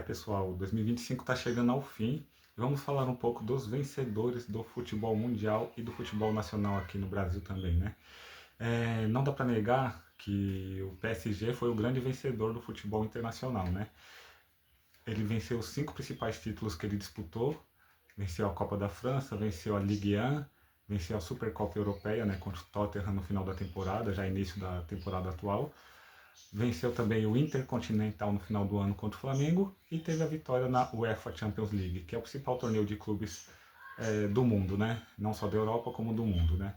Pessoal, 2025 está chegando ao fim e vamos falar um pouco dos vencedores do futebol mundial e do futebol nacional aqui no Brasil também, né? Não dá para negar que o PSG foi o grande vencedor do futebol internacional, né? Ele venceu os 5 principais títulos que ele disputou, venceu a Copa da França, venceu a Ligue 1, venceu a Supercopa Europeia, né, contra o Tottenham no final da temporada, já início da temporada atual. Venceu também o Intercontinental no final do ano contra o Flamengo e teve a vitória na UEFA Champions League, que é o principal torneio de clubes do mundo, né? Não só da Europa como do mundo, né?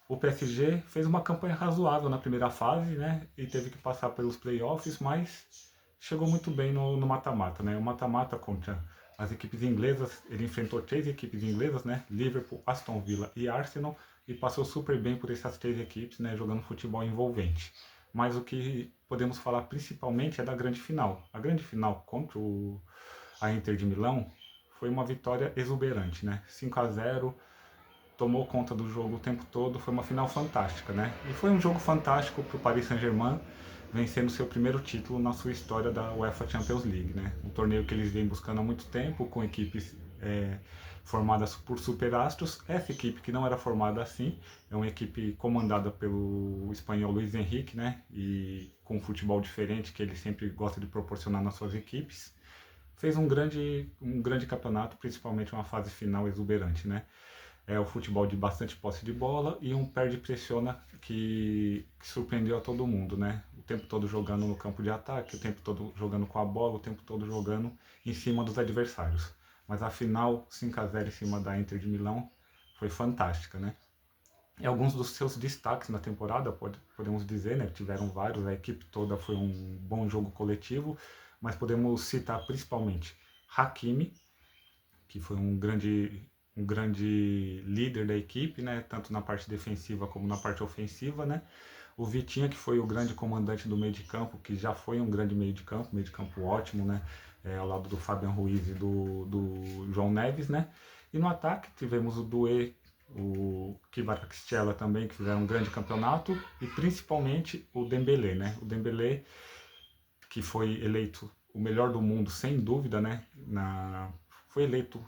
O PSG fez uma campanha razoável na primeira fase, né? E teve que passar pelos playoffs, mas chegou muito bem no mata-mata, né? O mata-mata contra as equipes inglesas, ele enfrentou 3 equipes inglesas, né? Liverpool, Aston Villa e Arsenal, e passou super bem por essas 3 equipes, né? Jogando futebol envolvente. Mas o que podemos falar principalmente é da grande final. A grande final contra a Inter de Milão foi uma vitória exuberante, né? 5-0, tomou conta do jogo o tempo todo, foi uma final fantástica, né? E foi um jogo fantástico para o Paris Saint-Germain, vencendo seu primeiro título na sua história da UEFA Champions League, né? Um torneio que eles vêm buscando há muito tempo, com equipes formadas por superastros. Essa equipe que não era formada assim, é uma equipe comandada pelo espanhol Luis Henrique, né? E com um futebol diferente que ele sempre gosta de proporcionar nas suas equipes. Fez um grande campeonato, principalmente uma fase final exuberante, né? É o futebol de bastante posse de bola e um perde-pressiona que surpreendeu a todo mundo, né? O tempo todo jogando no campo de ataque, o tempo todo jogando com a bola, o tempo todo jogando em cima dos adversários. Mas a final 5-0 em cima da Inter de Milão foi fantástica, né? E alguns dos seus destaques na temporada, podemos dizer, né? Tiveram vários, a equipe toda foi um bom jogo coletivo, mas podemos citar principalmente Hakimi, que foi um grande líder da equipe, né? Tanto na parte defensiva como na parte ofensiva, né? O Vitinha, que foi o grande comandante do meio de campo, que já foi um grande meio de campo ótimo, né? Ao lado do Fabian Ruiz e do João Neves, né? E no ataque tivemos o Doué, o Kvaratskhelia também, que fizeram um grande campeonato, e principalmente o Dembélé, né? O Dembélé, que foi eleito o melhor do mundo, sem dúvida, né? Foi eleito,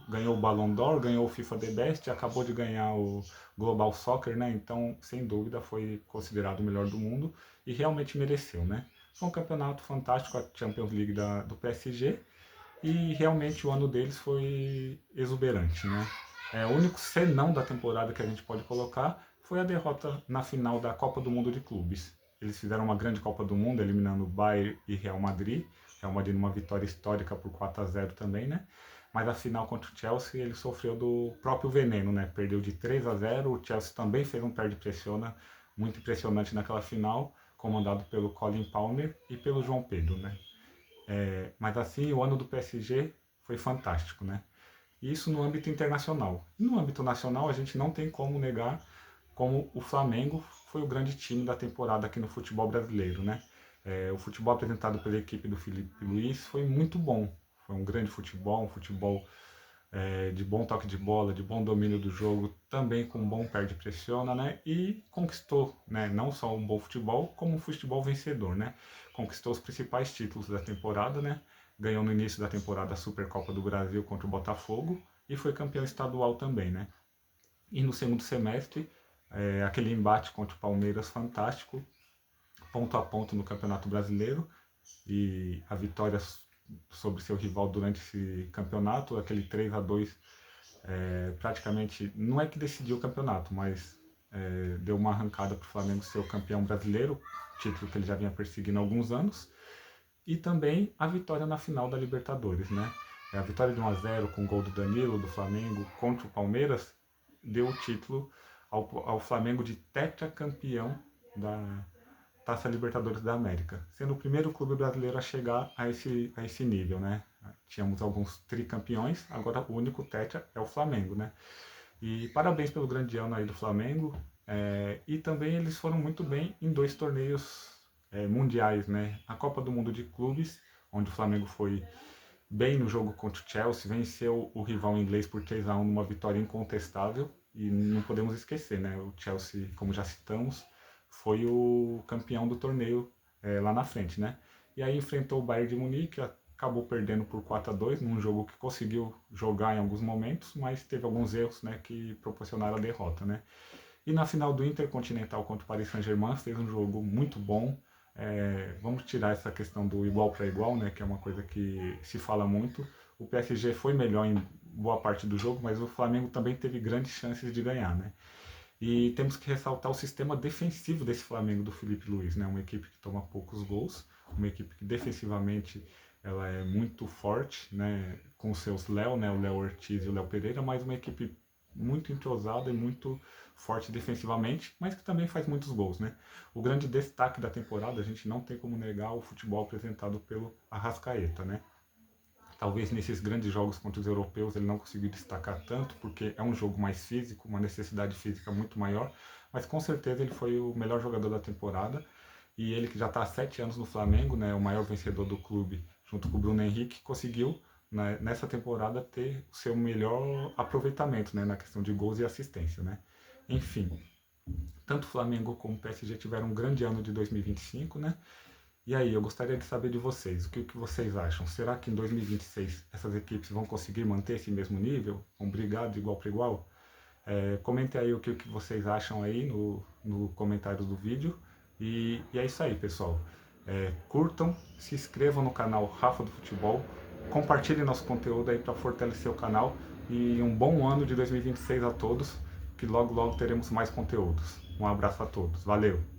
ganhou o Ballon d'Or, ganhou o FIFA The Best, acabou de ganhar o Global Soccer, né? Então, sem dúvida, foi considerado o melhor do mundo e realmente mereceu, né? Foi um campeonato fantástico, a Champions League do PSG, e realmente o ano deles foi exuberante, né? O único senão da temporada que a gente pode colocar foi a derrota na final da Copa do Mundo de Clubes. Eles fizeram uma grande Copa do Mundo, eliminando Bayern e Real Madrid. Real Madrid numa vitória histórica por 4-0 também, né? Mas a final contra o Chelsea ele sofreu do próprio veneno, né? Perdeu de 3-0. O Chelsea também fez um perde-pressiona muito impressionante naquela final, comandado pelo Colin Palmer e pelo João Pedro, né? Mas assim, o ano do PSG foi fantástico, né? Isso no âmbito internacional. No âmbito nacional, a gente não tem como negar como o Flamengo foi o grande time da temporada aqui no futebol brasileiro, né? O futebol apresentado pela equipe do Felipe Luiz foi muito bom. Foi um grande futebol, um futebol de bom toque de bola, de bom domínio do jogo, também com um bom perde-pressiona, né? E conquistou, né? Não só um bom futebol, como um futebol vencedor, né? Conquistou os principais títulos da temporada, né? Ganhou no início da temporada a Supercopa do Brasil contra o Botafogo e foi campeão estadual também, né? E no segundo semestre, aquele embate contra o Palmeiras fantástico, ponto a ponto no Campeonato Brasileiro, e a vitória sobre seu rival durante esse campeonato, aquele 3-2, praticamente, não é que decidiu o campeonato, mas deu uma arrancada para o Flamengo ser o campeão brasileiro, título que ele já vinha perseguindo há alguns anos, e também a vitória na final da Libertadores, né? A vitória de 1-0 com o gol do Danilo, do Flamengo, contra o Palmeiras, deu o título ao Flamengo de tetracampeão da Taça Libertadores da América, sendo o primeiro clube brasileiro a chegar a esse nível, né? Tínhamos alguns tricampeões, agora o único tetra é o Flamengo, né? E parabéns pelo grande ano aí do Flamengo. E também eles foram muito bem em 2 torneios mundiais, né? A Copa do Mundo de Clubes, onde o Flamengo foi bem no jogo contra o Chelsea, venceu o rival inglês por 3-1 numa vitória incontestável. E não podemos esquecer, né? O Chelsea, como já citamos, foi o campeão do torneio lá na frente, né? E aí enfrentou o Bayern de Munique, acabou perdendo por 4-2 num jogo que conseguiu jogar em alguns momentos, mas teve alguns erros, né, que proporcionaram a derrota, né. E na final do Intercontinental contra o Paris Saint-Germain fez um jogo muito bom. Vamos tirar essa questão do igual para igual, né, que é uma coisa que se fala muito. O PSG foi melhor em boa parte do jogo, mas o Flamengo também teve grandes chances de ganhar, né. E temos que ressaltar o sistema defensivo desse Flamengo do Felipe Luiz, né? Uma equipe que toma poucos gols, uma equipe que defensivamente ela é muito forte, né? Com seus Léo, né? O Léo Ortiz e o Léo Pereira, mas uma equipe muito entrosada e muito forte defensivamente, mas que também faz muitos gols, né? O grande destaque da temporada, a gente não tem como negar o futebol apresentado pelo Arrascaeta, né? Talvez nesses grandes jogos contra os europeus ele não conseguiu destacar tanto, porque é um jogo mais físico, uma necessidade física muito maior, mas com certeza ele foi o melhor jogador da temporada, e ele que já está há 7 anos no Flamengo, né, o maior vencedor do clube, junto com o Bruno Henrique, conseguiu, né, nessa temporada ter o seu melhor aproveitamento, né, na questão de gols e assistência, né. Enfim, tanto o Flamengo como o PSG tiveram um grande ano de 2025, né? E aí, eu gostaria de saber de vocês, o que vocês acham? Será que em 2026 essas equipes vão conseguir manter esse mesmo nível? Vão brigar de igual para igual? Comentem aí o que vocês acham aí no comentário do vídeo. E é isso aí, pessoal. Curtam, se inscrevam no canal Rafa do Futebol, compartilhem nosso conteúdo aí para fortalecer o canal. E um bom ano de 2026 a todos, que logo logo teremos mais conteúdos. Um abraço a todos. Valeu!